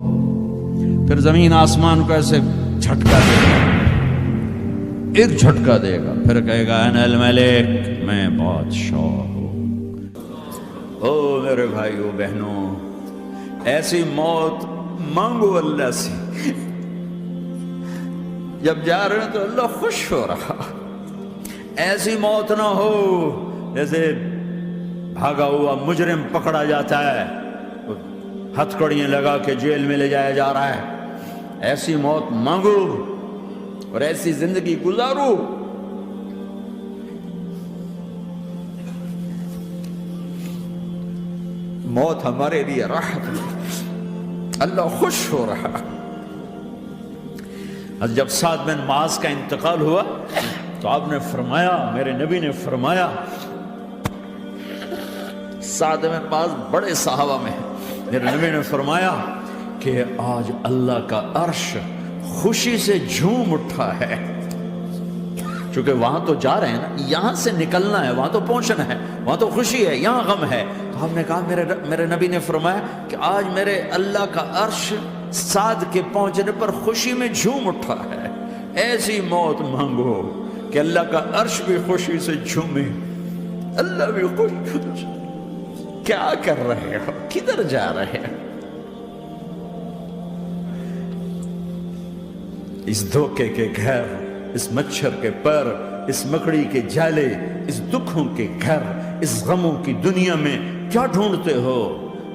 پھر زمین آسمان کو ایسے جھٹکا دے گا، ایک جھٹکا دے گا، پھر کہے گا انا الملک، میں بادشاہ ہوں۔ او میرے بھائیو بہنوں، ایسی موت مانگو اللہ سے، جب جا رہے ہیں تو اللہ خوش ہو رہا۔ ایسی موت نہ ہو جیسے بھاگا ہوا مجرم پکڑا جاتا ہے، ہتھکڑیاں لگا کے جیل میں لے جایا جا رہا ہے۔ ایسی موت مانگو اور ایسی زندگی گزارو۔ موت ہمارے لیے راحت ہے، اللہ خوش ہو رہا۔ جب سعد بن معاذ کا انتقال ہوا تو آپ نے فرمایا، میرے نبی نے فرمایا، سعد بن معاذ بڑے صحابہ میں ہیں، میرے نبی نے فرمایا کہ آج اللہ کا عرش خوشی سے جھوم اٹھا ہے، چونکہ وہاں تو جا رہے ہیں نا، یہاں سے نکلنا ہے، وہاں تو پہنچنا ہے، وہاں تو خوشی ہے، یہاں غم ہے۔ تو ہم نے کہا، میرے نبی نے فرمایا کہ آج میرے اللہ کا عرش سعد کے پہنچنے پر خوشی میں جھوم اٹھا ہے۔ ایسی موت مانگو کہ اللہ کا عرش بھی خوشی سے جھومے، اللہ بھی خوش۔ کیا کر رہے ہو؟ کدھر جا رہے ہو؟ اس دھوکے کے گھر، اس مچھر کے پر، اس مکڑی کے جالے، اس دکھوں کے گھر، اس غموں کی دنیا میں کیا ڈھونڈتے ہو؟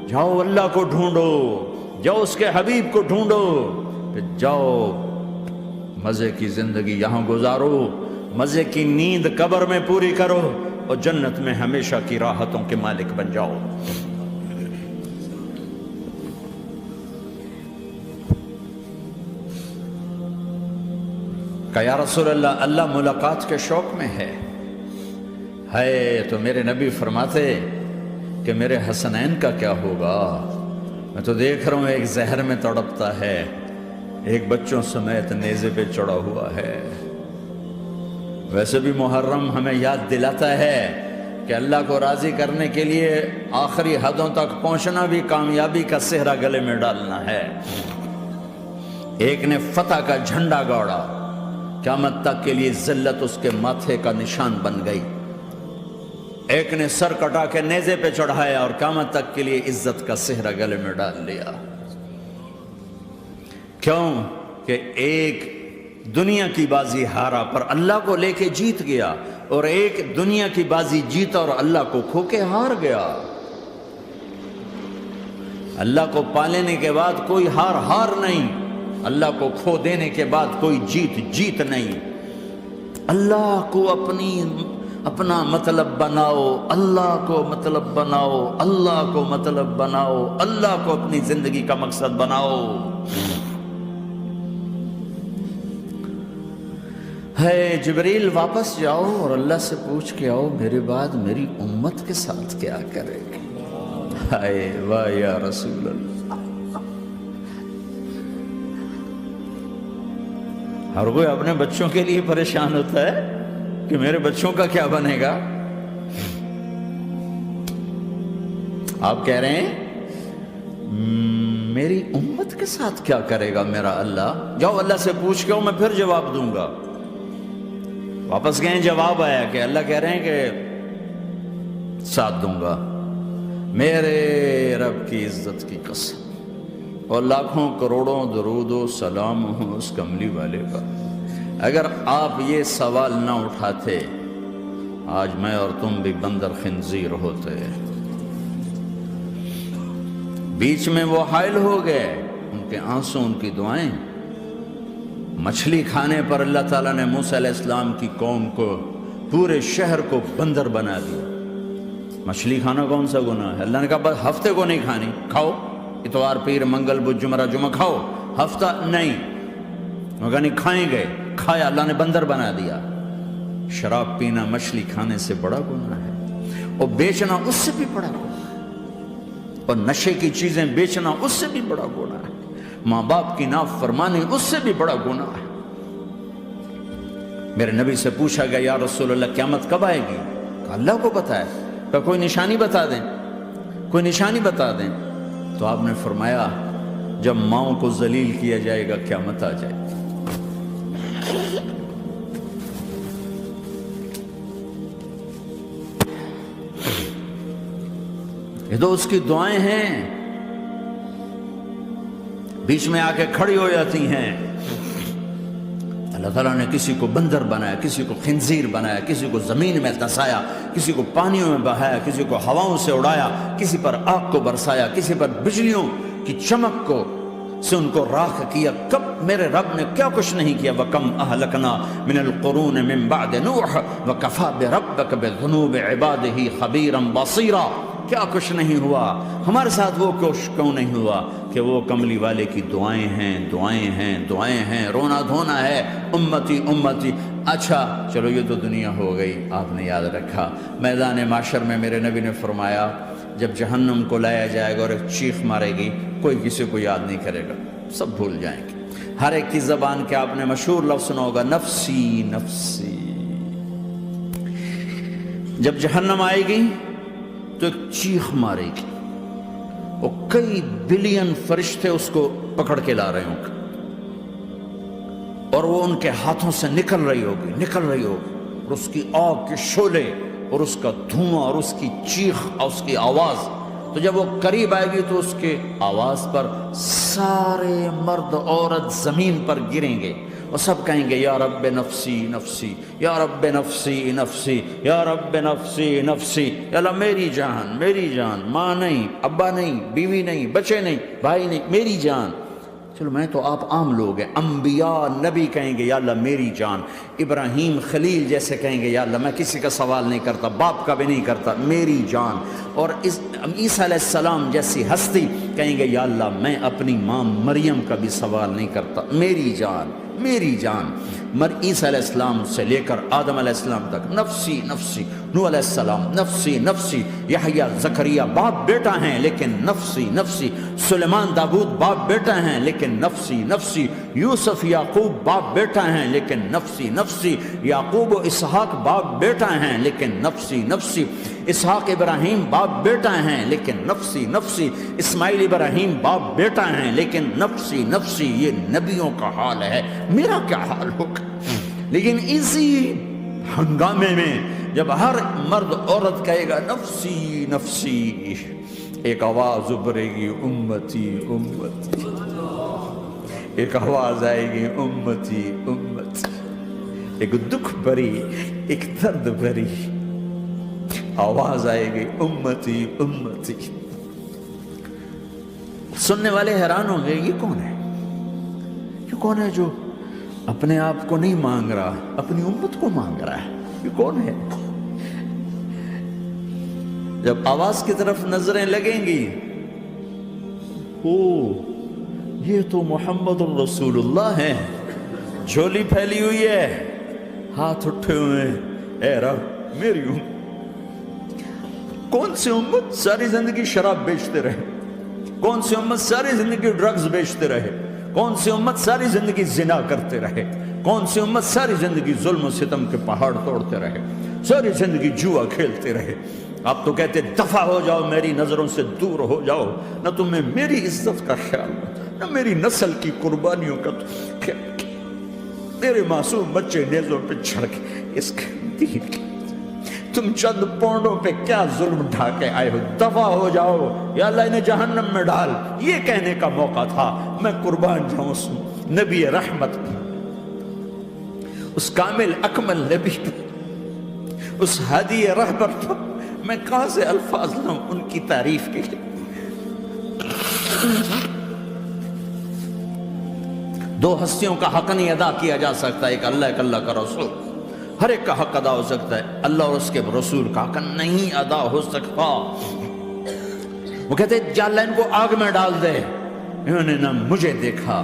جاؤ اللہ کو ڈھونڈو، جاؤ اس کے حبیب کو ڈھونڈو، پھر جاؤ مزے کی زندگی یہاں گزارو، مزے کی نیند قبر میں پوری کرو، اور جنت میں ہمیشہ کی راحتوں کے مالک بن جاؤ۔ کہ یا رسول اللہ، اللہ ملاقات کے شوق میں ہے۔ تو میرے نبی فرماتے کہ میرے حسنین کا کیا ہوگا؟ میں تو دیکھ رہا ہوں ایک زہر میں تڑپتا ہے، ایک بچوں سمیت نیزے پہ چڑھا ہوا ہے۔ ویسے بھی محرم ہمیں یاد دلاتا ہے کہ اللہ کو راضی کرنے کے لیے آخری حدوں تک پہنچنا بھی کامیابی کا صحرا گلے میں ڈالنا ہے۔ ایک نے فتح کا جھنڈا گاڑا، قیامت تک کے لیے ذلت اس کے ماتھے کا نشان بن گئی۔ ایک نے سر کٹا کے نیزے پہ چڑھایا اور قیامت تک کے لیے عزت کا صحرا گلے میں ڈال لیا۔ کیوں کہ ایک دنیا کی بازی ہارا پر اللہ کو لے کے جیت گیا، اور ایک دنیا کی بازی جیتا اور اللہ کو کھو کے ہار گیا۔ اللہ کو پا لینے کے بعد کوئی ہار نہیں، اللہ کو کھو دینے کے بعد کوئی جیت نہیں۔ اللہ کو اپنا مطلب بناؤ، اللہ کو مطلب بناؤ، اللہ کو مطلب بناؤ، اللہ کو اپنی زندگی کا مقصد بناؤ۔ جبریل واپس جاؤ اور اللہ سے پوچھ کے آؤ، میرے بعد میری امت کے ساتھ کیا کرے گی؟ واہ یا رسول اللہ۔ ہر کوئی اپنے بچوں کے لیے پریشان ہوتا ہے کہ میرے بچوں کا کیا بنے گا۔ آپ کہہ رہے ہیں میری امت کے ساتھ کیا کرے گا میرا اللہ؟ جاؤ اللہ سے پوچھ کے آؤ، میں پھر جواب دوں گا۔ واپس گئے، جواب آیا کہ اللہ کہہ رہے ہیں کہ ساتھ دوں گا، میرے رب کی عزت کی قسم، اور لاکھوں کروڑوں درود و سلام ہوں اس کملی والے کا۔ اگر آپ یہ سوال نہ اٹھاتے، آج میں اور تم بھی بندر خنزیر ہوتے۔ بیچ میں وہ حائل ہو گئے، ان کے آنسو، ان کی دعائیں۔ مچھلی کھانے پر اللہ تعالیٰ نے موسیٰ علیہ السلام کی قوم کو، پورے شہر کو بندر بنا دیا۔ مچھلی کھانا کون سا گناہ ہے؟ اللہ نے کہا بس ہفتے کو نہیں کھانی، کھاؤ، اتوار پیر منگل بدھ جمعہ جمعہ کھاؤ، ہفتہ نہیں۔ مگر نہیں کھائیں گے، کھایا، اللہ نے بندر بنا دیا۔ شراب پینا مچھلی کھانے سے بڑا گناہ ہے، اور بیچنا اس سے بھی بڑا گناہ ہے، اور نشے کی چیزیں بیچنا اس سے بھی بڑا گناہ ہے، ماں باپ کی نافرمانی اس سے بھی بڑا گناہ ہے۔ میرے نبی سے پوچھا گیا یا رسول اللہ قیامت کب آئے گی؟ کہا اللہ کو پتہ ہے۔ کہا کوئی نشانی بتا دیں، کوئی نشانی بتا دیں۔ تو آپ نے فرمایا جب ماؤں کو ذلیل کیا جائے گا قیامت آ جائے گی۔ یہ تو اس کی دعائیں ہیں، بیچ میں آ کے کھڑی ہو جاتی ہیں۔ اللہ تعالیٰ نے کسی کو بندر بنایا، کسی کو خنزیر بنایا، کسی کو زمین میں دھسایا، کسی کو پانیوں میں بہایا، کسی کو ہواؤں سے اڑایا، کسی پر آگ کو برسایا، کسی پر بجلیوں کی چمک کو سے ان کو راکھ کیا۔ کب میرے رب نے کیا کچھ نہیں کیا۔ وَكَمْ أَهْلَكْنَا مِنَ الْقُرُونِ مِنْ بَعْدِ نُوحٍ وَكَفَى بِرَبِّكَ بِذُنُوبِ عِبَادِهِ خَبِيرًا بَصِيرًا۔ کیا کچھ نہیں ہوا ہمارے ساتھ، وہ کیوں نہیں ہوا کہ وہ کملی والے کی دعائیں ہیں، دعائیں ہیں، دعائیں ہیں، رونا دھونا ہے، امتی امتی۔ اچھا چلو یہ تو دنیا ہو گئی، آپ نے یاد رکھا میدان معاشر میں میرے نبی نے فرمایا جب جہنم کو لایا جائے گا اور ایک چیخ مارے گی، کوئی کسی کو یاد نہیں کرے گا، سب بھول جائیں گے۔ ہر ایک کی زبان کے آپ نے مشہور لفظ سنا ہوگا، نفسی نفسی۔ جب جہنم آئے گی تو ایک چیخ مارے گی، اور کئی بلین فرشتے اس کو پکڑ کے لا رہے ہوں گے، اور وہ ان کے ہاتھوں سے نکل رہی ہوگی، اور اس کی آگ کے شعلے اور اس کا دھواں اور اس کی چیخ اور اس کی آواز۔ تو جب وہ قریب آئے گی تو اس کے آواز پر سارے مرد عورت زمین پر گریں گے اور سب کہیں گے یا رب نفسی نفسی، یا رب نفسی نفسی، یا رب نفسی نفسی۔ یا اللہ میری جان، میری جان، ماں نہیں، ابا نہیں، بیوی نہیں، بچے نہیں، بھائی نہیں، میری جان۔ چلو میں تو آپ عام لوگ ہیں، انبیاء نبی کہیں گے یا اللہ میری جان، ابراہیم خلیل جیسے کہیں گے یا اللہ میں کسی کا سوال نہیں کرتا، باپ کا بھی نہیں کرتا، میری جان۔ اور عیسیٰ علیہ السلام جیسی ہستی کہیں گے یا اللہ میں اپنی ماں مریم کا بھی سوال نہیں کرتا، میری جان، میری جان۔ عیسیٰ علیہ السلام سے لے کر آدم علیہ السلام تک نفسی نفسی، نوح علیہ السلام نفسی نفسی، یحییٰ زکریا باپ بیٹا ہیں لیکن نفسی نفسی، سلیمان داؤد باپ بیٹا ہیں لیکن نفسی نفسی، یوسف یعقوب باپ بیٹا ہیں لیکن نفسی نفسی، یعقوب و اسحاق باپ بیٹا ہیں لیکن نفسی نفسی، اسحاق ابراہیم باپ بیٹا ہیں لیکن نفسی نفسی، اسماعیل ابراہیم باپ بیٹا ہیں لیکن نفسی نفسی۔ یہ نبیوں کا حال ہے، میرا کیا حال ہوگا؟ لیکن اسی ہنگامے میں جب ہر مرد عورت کہے گا نفسی نفسی، ایک آواز ابھرے گی امتی امتی، ایک آواز آئے گی امتی امتی، ایک دکھ بھری، ایک درد بھری آواز آئے گی امتی امتی۔ سننے والے حیران ہوں گے یہ کون ہے، یہ کون ہے جو اپنے آپ کو نہیں مانگ رہا، اپنی امت کو مانگ رہا ہے، یہ کون ہے؟ جب آواز کی طرف نظریں لگیں گی، او یہ تو محمد الرسول اللہ ہے، جھولی پھیلی ہوئی ہے، ہاتھ اٹھے ہوئے ہیں، اے رب میری امت۔ کون سی امت ساری زندگی شراب بیچتے رہے، کون سی امت ساری زندگی ڈرگز بیچتے رہے، کون سی امت ساری زندگی زنا کرتے رہے، کون سی امت ساری زندگی ظلم و ستم کے پہاڑ توڑتے رہے، ساری زندگی جوا کھیلتے رہے۔ آپ تو کہتے دفع ہو جاؤ، میری نظروں سے دور ہو جاؤ، نہ تمہیں میری عزت کا خیال نہ میری نسل کی قربانیوں کا خیال، میرے معصوم بچے نیزوں پہ چڑھ کے اس کے دین کے تم چند پونڈوں پہ کیا ظلم ڈھا کے آئے ہو، دفع ہو جاؤ یا اللہ انہیں جہنم میں ڈال۔ یہ کہنے کا موقع تھا، میں قربان جاؤں اس نبی رحمت پر، اس کامل اکمل نبی پر، اس ہادی رہبر پر میں کہاں سے الفاظ لاؤں ان کی تعریف کے لیے۔ دو ہستیوں کا حق نہیں ادا کیا جا سکتا، ایک اللہ، ایک اللہ کا رسول۔ ہر ایک کا حق ادا ہو سکتا ہے، اللہ اور اس کے رسول کا حق نہیں ادا ہو سکتا۔ وہ کہتے جا اللہ ان کو آگ میں ڈال دے، انہوں نے نہ مجھے دیکھا،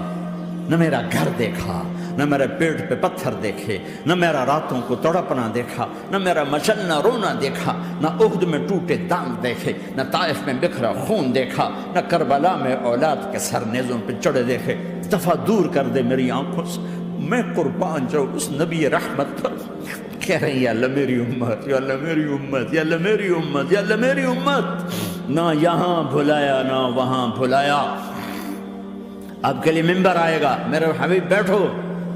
نہ میرا گھر دیکھا، نہ میرے پیٹ پہ پتھر دیکھے، نہ میرا راتوں کو تڑپنا دیکھا، نہ میرا مچلنا رونا دیکھا، نہ احد میں ٹوٹے دانت دیکھے، نہ طائف میں بکھرا خون دیکھا، نہ کربلا میں اولاد کے سر نیزوں پہ چڑھے دیکھے۔ دفعہ دور کر دے میری آنکھوں سے، میں قربان جاؤں اس نبی رحمت پر۔ کہہ رہے ہیں یا اللہ میری امت، یا اللہ میری امت، یا اللہ میری امت، یا اللہ میری امت۔ نہ یہاں بھلایا نہ وہاں بھلایا، آپ کے لیے ممبر آئے گا، میرے حبیب بیٹھو،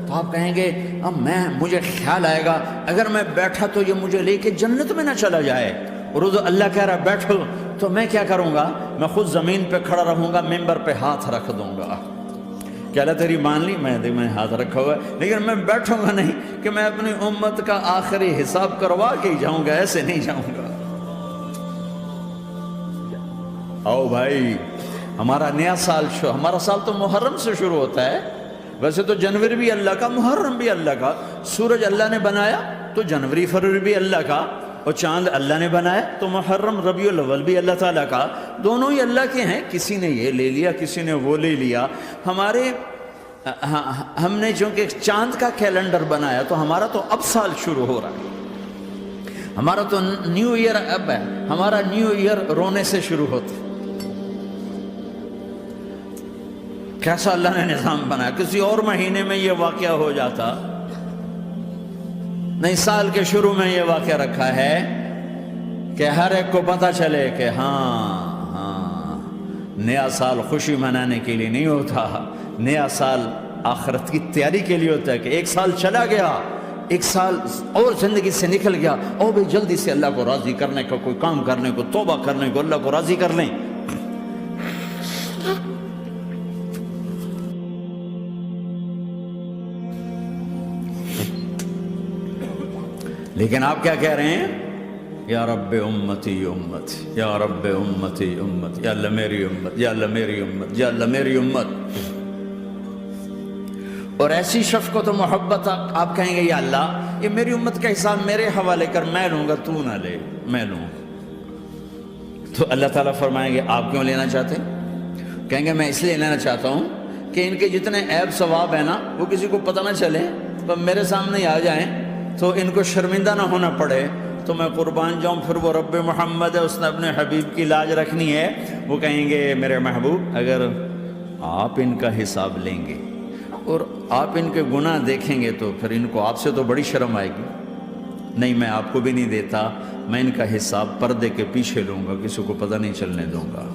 تو آپ کہیں گے اب مجھے خیال آئے گا اگر میں بیٹھا تو یہ مجھے لے کے جنت میں نہ چلا جائے، اور اللہ کہہ رہا بیٹھو، تو میں کیا کروں گا؟ میں خود زمین پہ کھڑا رہوں گا، ممبر پہ ہاتھ رکھ دوں گا کہ اللہ تیری مان لی، میں ہاتھ رکھا ہوا ہے، لیکن میں بیٹھوں گا نہیں کہ میں اپنی امت کا آخری حساب کروا کے ہی جاؤں گا، ایسے نہیں جاؤں گا۔ آؤ بھائی، ہمارا نیا سال ہمارا سال تو محرم سے شروع ہوتا ہے، ویسے تو جنوری بھی اللہ کا، محرم بھی اللہ کا، سورج اللہ نے بنایا تو جنوری فروری بھی اللہ کا، اور چاند اللہ نے بنایا تو محرم ربیع الاول بھی اللہ تعالیٰ کا، دونوں ہی اللہ کے ہیں، کسی نے یہ لے لیا کسی نے وہ لے لیا۔ ہم نے چونکہ چاند کا کیلنڈر بنایا تو ہمارا تو اب سال شروع ہو رہا ہے، ہمارا تو نیو ایئر اب ہے، ہمارا نیو ایئر رونے سے شروع ہوتا ہے۔ کیسا اللہ نے نظام بنایا، کسی اور مہینے میں یہ واقعہ ہو جاتا، نہیں، سال کے شروع میں یہ واقعہ رکھا ہے کہ ہر ایک کو پتہ چلے کہ ہاں نیا سال خوشی منانے کے لیے نہیں ہوتا، نیا سال آخرت کی تیاری کے لیے ہوتا ہے، کہ ایک سال چلا گیا، ایک سال اور زندگی سے نکل گیا، اور بھی جلدی سے اللہ کو راضی کرنے کا کوئی کام کرنے کو، توبہ کرنے کو، اللہ کو راضی کر لیں۔ لیکن آپ کیا کہہ رہے ہیں؟ یا رب امتی امت، یا رب امتی امت، یا اللہ میری امت، یا اللہ میری امت، یا اللہ میری امت۔ اور ایسی شفقت و محبت آپ کہیں گے یا اللہ یہ میری امت کا حساب میرے حوالے کر، میں لوں گا، تو نہ لے، میں لوں۔ تو اللہ تعالیٰ فرمائیں گے آپ کیوں لینا چاہتے ہیں؟ کہیں گے میں اس لیے لینا چاہتا ہوں کہ ان کے جتنے عیب ثواب ہیں نا وہ کسی کو پتہ نہ چلے، تو میرے سامنے آ جائیں تو ان کو شرمندہ نہ ہونا پڑے، تو میں قربان جاؤں۔ پھر وہ رب محمد ہے، اس نے اپنے حبیب کی لاج رکھنی ہے، وہ کہیں گے میرے محبوب اگر آپ ان کا حساب لیں گے اور آپ ان کے گناہ دیکھیں گے تو پھر ان کو آپ سے تو بڑی شرم آئے گی، نہیں میں آپ کو بھی نہیں دیتا، میں ان کا حساب پردے کے پیچھے لوں گا، کسی کو پتہ نہیں چلنے دوں گا۔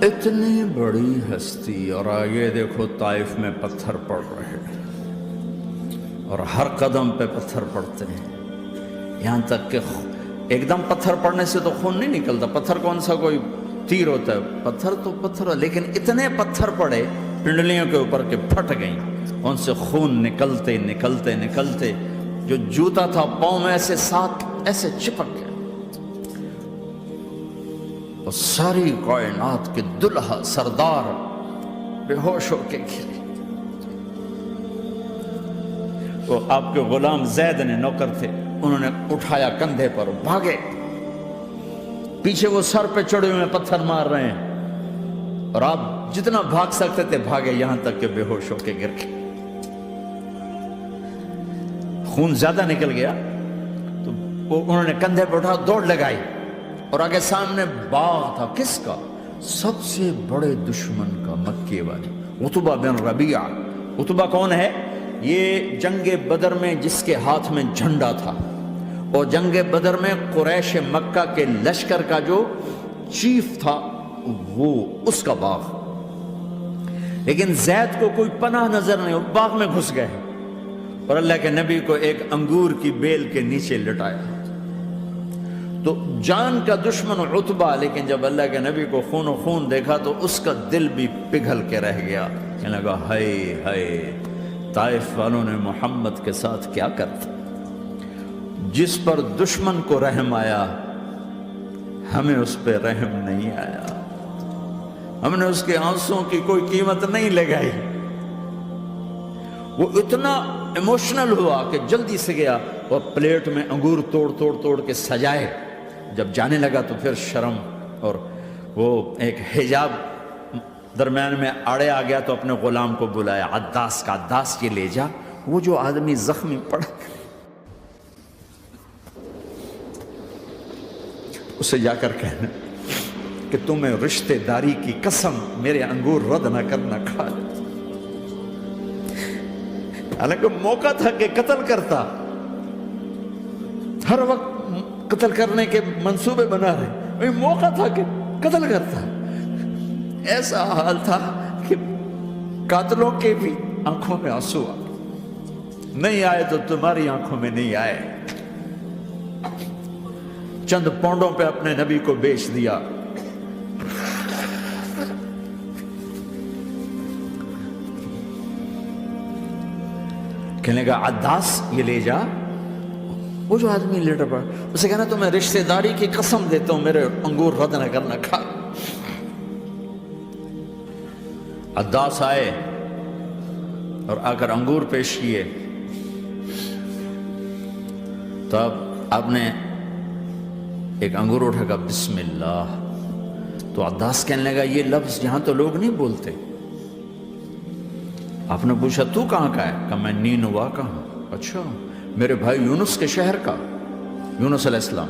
اتنی بڑی ہستی، اور آگے دیکھو طائف میں پتھر پڑ رہے ہیں، اور ہر قدم پہ پتھر پڑتے ہیں، یہاں تک کہ ایک دم پتھر پڑنے سے تو خون نہیں نکلتا، پتھر کون سا کوئی تیر ہوتا ہے، پتھر تو پتھر، لیکن اتنے پتھر پڑے پنڈلیوں کے اوپر کہ پھٹ گئیں، ان سے خون نکلتے نکلتے نکلتے جو جوتا تھا پاؤں میں ایسے ساتھ ایسے چپک گیا، اور ساری کائنات کے دلہا سردار بے ہوش ہو کے گرے۔ وہ آپ کے غلام زید نے نوکر تھے، انہوں نے اٹھایا کندھے پر، بھاگے، پیچھے وہ سر پہ چڑھے ہوئے پتھر مار رہے ہیں، اور آپ جتنا بھاگ سکتے تھے بھاگے، یہاں تک کہ بے ہوش ہو کے گر گئے۔ خون زیادہ نکل گیا تو انہوں نے کندھے پہ اٹھا، دوڑ لگائی، اور آگے سامنے باغ تھا، کس کا؟ سب سے بڑے دشمن کا، مکے والے عتبہ بن ربیعہ۔ عتبہ کون ہے؟ یہ جنگ بدر میں جس کے ہاتھ میں جھنڈا تھا، اور جنگ بدر میں قریش مکہ کے لشکر کا جو چیف تھا وہ اس کا باغ، لیکن زید کو کوئی پناہ نظر نہیں، وہ باغ میں گھس گئے، اور اللہ کے نبی کو ایک انگور کی بیل کے نیچے لٹایا۔ تو جان کا دشمن عتبہ، لیکن جب اللہ کے نبی کو خون و خون دیکھا تو اس کا دل بھی پگھل کے رہ گیا، کہنے لگا ہائے ہائے، طائف والوں نے محمد کے ساتھ کیا کرتا، جس پر دشمن کو رحم آیا ہمیں اس پہ رحم نہیں آیا، ہم نے اس کے آنسوں کی کوئی قیمت نہیں لگائی۔ وہ اتنا ایموشنل ہوا کہ جلدی سے گیا اور پلیٹ میں انگور توڑ توڑ توڑ کے سجائے، جب جانے لگا تو پھر شرم اور وہ ایک حجاب درمیان میں آڑے آ گیا، تو اپنے غلام کو بلایا، عداس کا، عداس یہ لے جا وہ جو آدمی زخمی پڑا اسے جا کر کہنا کہ تمہیں رشتہ داری کی قسم میرے انگور رد نہ کرنا، کھا لے۔ حالانکہ موقع تھا کہ قتل کرتا، ہر وقت قتل کرنے کے منصوبے بنا رہے، وہی موقع تھا کہ قتل کرتا۔ ایسا حال تھا کہ قاتلوں کے بھی آنکھوں میں آنسو آ نہیں آئے تو تمہاری آنکھوں میں نہیں آئے۔ چند پونڈوں پہ اپنے نبی کو بیچ دیا۔ کہنے کا عداس یہ لے جا۔ وہ جو آدمی لیٹر پڑا اسے کہنا تو میں رشتہ داری کی قسم دیتا ہوں میرے انگور رد نہ کرنا، کھا۔ عداس آئے اور آ کر انگور پیش کیے، تو اب آپ نے ایک انگور اٹھا کر بسم اللہ، تو عداس کہنے لگا یہ لفظ یہاں تو لوگ نہیں بولتے۔ آپ نے پوچھا تو کہاں کا ہے؟ کہا میں نینوا کا ہوں۔ اچھا، میرے بھائی یونس کے شہر کا، یونس علیہ السلام۔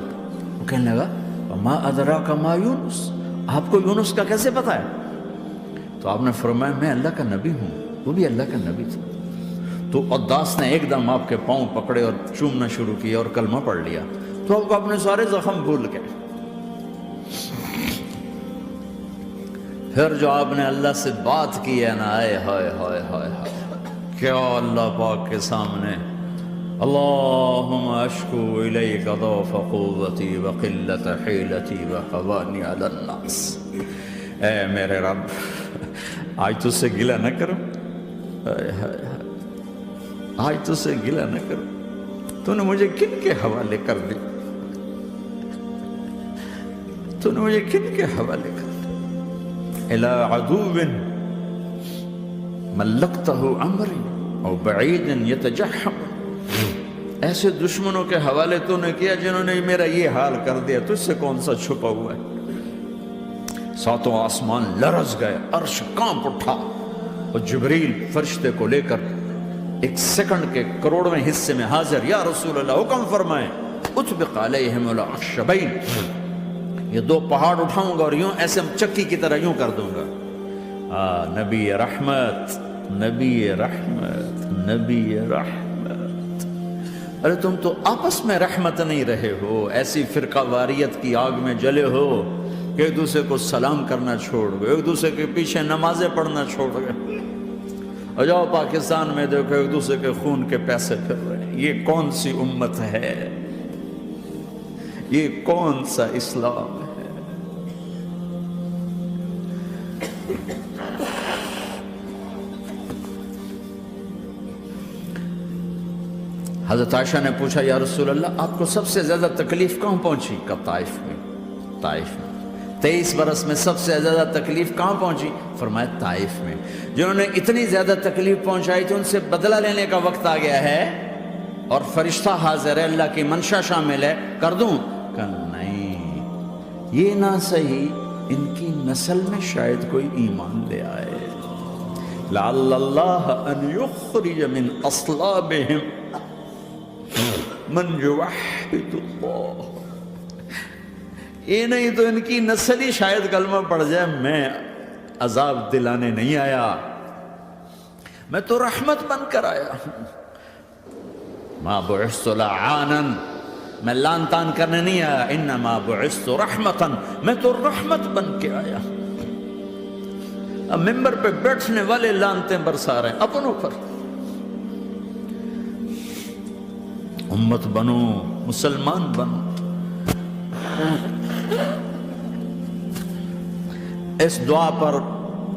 وہ کہنے لگا ما ادراک ما یونس، آپ کو یونس کا کیسے پتا ہے؟ تو آپ نے فرمایا میں اللہ کا نبی ہوں، وہ بھی اللہ کا نبی تھا۔ تو عداس نے ایک دم آپ کے پاؤں پکڑے اور چومنا شروع کیا اور کلمہ پڑھ لیا، تو آپ کو اپنے سارے زخم بھول گئے۔ پھر جو آپ نے اللہ سے بات کی ہے نا، آئے ہائے ہائے ہائے ہائے، کیا اللہ پاک کے سامنے اللہم اشکو الیک ضعف قوتی وقلت حیلتی وحوانی علی الناس، اے میرے رب آج تجھ سے گلہ نہ کروں، آج تجھ سے گلہ نہ کروں، تو نے مجھے کن کے حوالے کر دی، تو نے مجھے کن کے حوالے کر دی، الى عدو ملکتہ عمری او بعید یتجحم، ایسے دشمنوں کے حوالے تو نے کیا جنہوں نے میرا یہ حال کر دیا، تجھ سے کون سا چھپا ہوا ہے۔ ساتوں آسمان لرز گئے، عرش کانپ اٹھا، اور جبریل فرشتے کو لے کر ایک سیکنڈ کے کروڑویں حصے میں حاضر، یا رسول اللہ حکم فرمائیں اطبق علیہم الاخشبین، یہ دو پہاڑ اٹھاؤں گا اور یوں ایسے چکی کی طرح یوں کر دوں گا۔ نبی رحمت، نبی رحمت، نبی رحمت۔ ارے تم تو آپس میں رحمت نہیں رہے ہو، ایسی فرقہ واریت کی آگ میں جلے ہو کہ ایک دوسرے کو سلام کرنا چھوڑ گئے، ایک دوسرے کے پیچھے نمازیں پڑھنا چھوڑ گئے، اور جاؤ پاکستان میں دیکھو ایک دوسرے کے خون کے پیسے پھر رہے ہیں۔ یہ کون سی امت ہے؟ یہ کون سا اسلام ہے؟ حضرت عائشہ نے پوچھا یا رسول اللہ آپ کو سب سے زیادہ تکلیف کہاں پہنچی؟ کہا طائف میں، طائف میں۔ 23 برس میں سب سے زیادہ تکلیف کہاں پہنچی؟ فرمایا طائف میں۔ جنہوں نے اتنی زیادہ تکلیف پہنچائی تھی ان سے بدلہ لینے کا وقت آ گیا ہے، اور فرشتہ حاضر ہے، اللہ کی منشا شامل ہے، کر دوں؟ کہ نہیں، یہ نہ صحیح، ان کی نسل میں شاید کوئی ایمان لے آئے، لعل اللہ ان یخرج من اصلابہم من یوحد اللہ، یہ نہیں تو ان کی نسل ہی شاید کلمہ پڑھ جائے۔ میں عذاب دلانے نہیں آیا، میں تو رحمت بن کر آیا ہوں۔ ما بعثت لعانا، میں لان تان کرنے نہیں آیا، انما بعثت رحمتا، میں تو رحمت بن کے آیا۔ اب ممبر پہ بیٹھنے والے لانتیں برسا رہے ہیں اپنوں پر۔ امت بنو، مسلمان بنو۔ اس دعا پر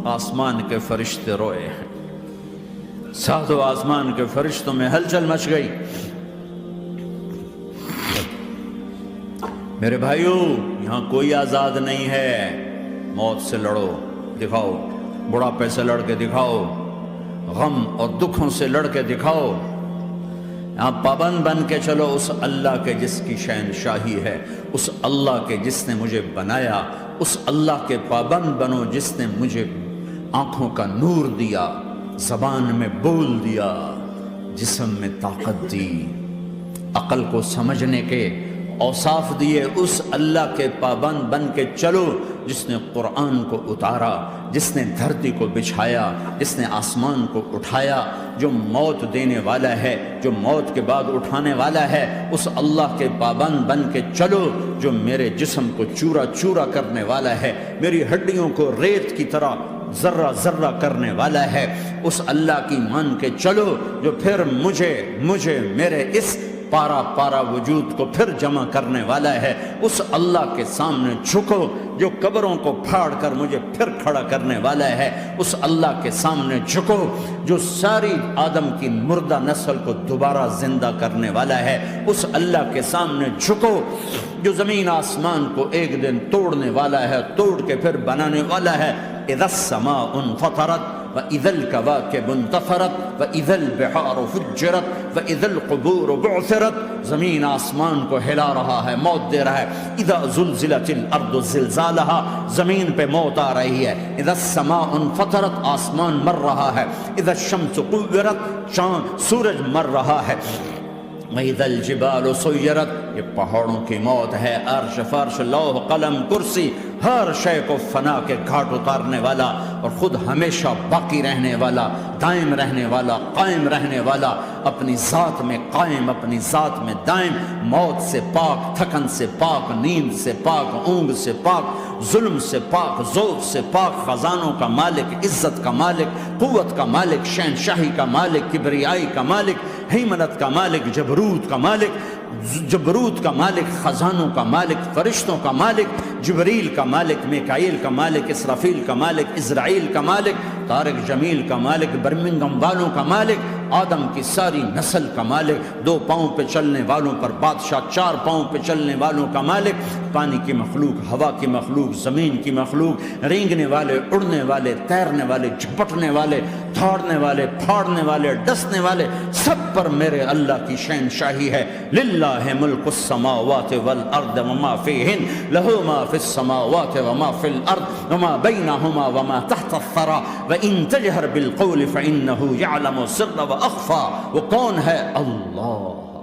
آسمان کے فرشتے روئے ہیں، ساتوں آسمان کے فرشتوں میں ہلچل مچ گئی۔ میرے بھائیو، یہاں کوئی آزاد نہیں ہے، موت سے لڑو، دکھاؤ، بڑھاپے سے لڑ کے دکھاؤ، غم اور دکھوں سے لڑ کے دکھاؤ، یہاں پابند بن کے چلو اس اللہ کے جس کی شہنشاہی ہے، اس اللہ کے جس نے مجھے بنایا، اس اللہ کے پابند بنو جس نے مجھے آنکھوں کا نور دیا، زبان میں بول دیا، جسم میں طاقت دی، عقل کو سمجھنے کے اوصاف دیے، اس اللہ کے پابند بن کے چلو جس نے قرآن کو اتارا، جس نے دھرتی کو بچھایا، جس نے آسمان کو اٹھایا، جو موت دینے والا ہے، جو موت کے بعد اٹھانے والا ہے، اس اللہ کے پابند بن کے چلو جو میرے جسم کو چورا چورا کرنے والا ہے، میری ہڈیوں کو ریت کی طرح ذرہ ذرہ کرنے والا ہے، اس اللہ کی مان کے چلو جو پھر مجھے میرے اس پارا پارا وجود کو پھر جمع کرنے والا ہے، اس اللہ کے سامنے جھکو جو قبروں کو پھاڑ کر مجھے پھر کھڑا کرنے والا ہے، اس اللہ کے سامنے جھکو جو ساری آدم کی مردہ نسل کو دوبارہ زندہ کرنے والا ہے، اس اللہ کے سامنے جھکو جو زمین آسمان کو ایک دن توڑنے والا ہے، توڑ کے پھر بنانے والا ہے۔ اذا السماء انفطرت وَإِذَا الْكَوَاكِبُ انْتَثَرَتْ وَإِذَا الْبِحَارُ فُجِّرَتْ وَإِذَا الْقُبُورُ بُعْثِرَتْ، زمین آسمان کو ہلا رہا ہے، موت دے رہا ہے۔ اِذَا زُلْزِلَتِ الْأَرْضُ زِلْزَالَهَا، زمین پہ موت آ رہی ہے۔ اِذَا السَّمَاءُ انْفَطَرَتْ، آسمان مر رہا ہے۔ اِذَا الشَّمْسُ كُوِّرَتْ، چاند سورج مر رہا ہے۔ وَإِذَا الْجِبَالُ سُيِّرَتْ، یہ پہاڑوں کی موت ہے۔ عرش فرش لوح قلم کرسی ہر شے کو فنا کے گھاٹ اتارنے والا اور خود ہمیشہ باقی رہنے والا، دائم رہنے والا، قائم رہنے والا، اپنی ذات میں قائم، اپنی ذات میں دائم، موت سے پاک، تھکن سے پاک، نیند سے پاک، اونگ سے پاک، ظلم سے پاک، ذوق سے پاک، خزانوں کا مالک، عزت کا مالک، قوت کا مالک، شہنشاہی کا مالک، کبریائی کا مالک، ہیمنت کا مالک، جبروت کا مالک، جبروت کا مالک، خزانوں کا مالک، فرشتوں کا مالک، جبریل کا مالک، میکائیل کا مالک، اسرافیل کا مالک، اسرائیل کا مالک، طارق جمیل کا مالک، برمنگم والوں کا مالک، آدم کی ساری نسل کا مالک، 2 پاؤں پہ چلنے والوں پر بادشاہ، 4 پاؤں پہ چلنے والوں کا مالک، پانی کی مخلوق، ہوا کی مخلوق، زمین کی مخلوق، رینگنے والے، اڑنے والے، تیرنے والے، جھپٹنے والے، دھاڑنے والے، پھاڑنے والے، ڈسنے والے، سب پر میرے اللہ کی شہنشاہی ہے۔ للہ ملک السماوات والارض وما فیہن، لہ ما فی السماوات وما فی الارض وما بینہما وما تحت الثری وان تجہر بالقول فانہ یعلم السر واخفی۔ وہ کون ہے؟ اللہ۔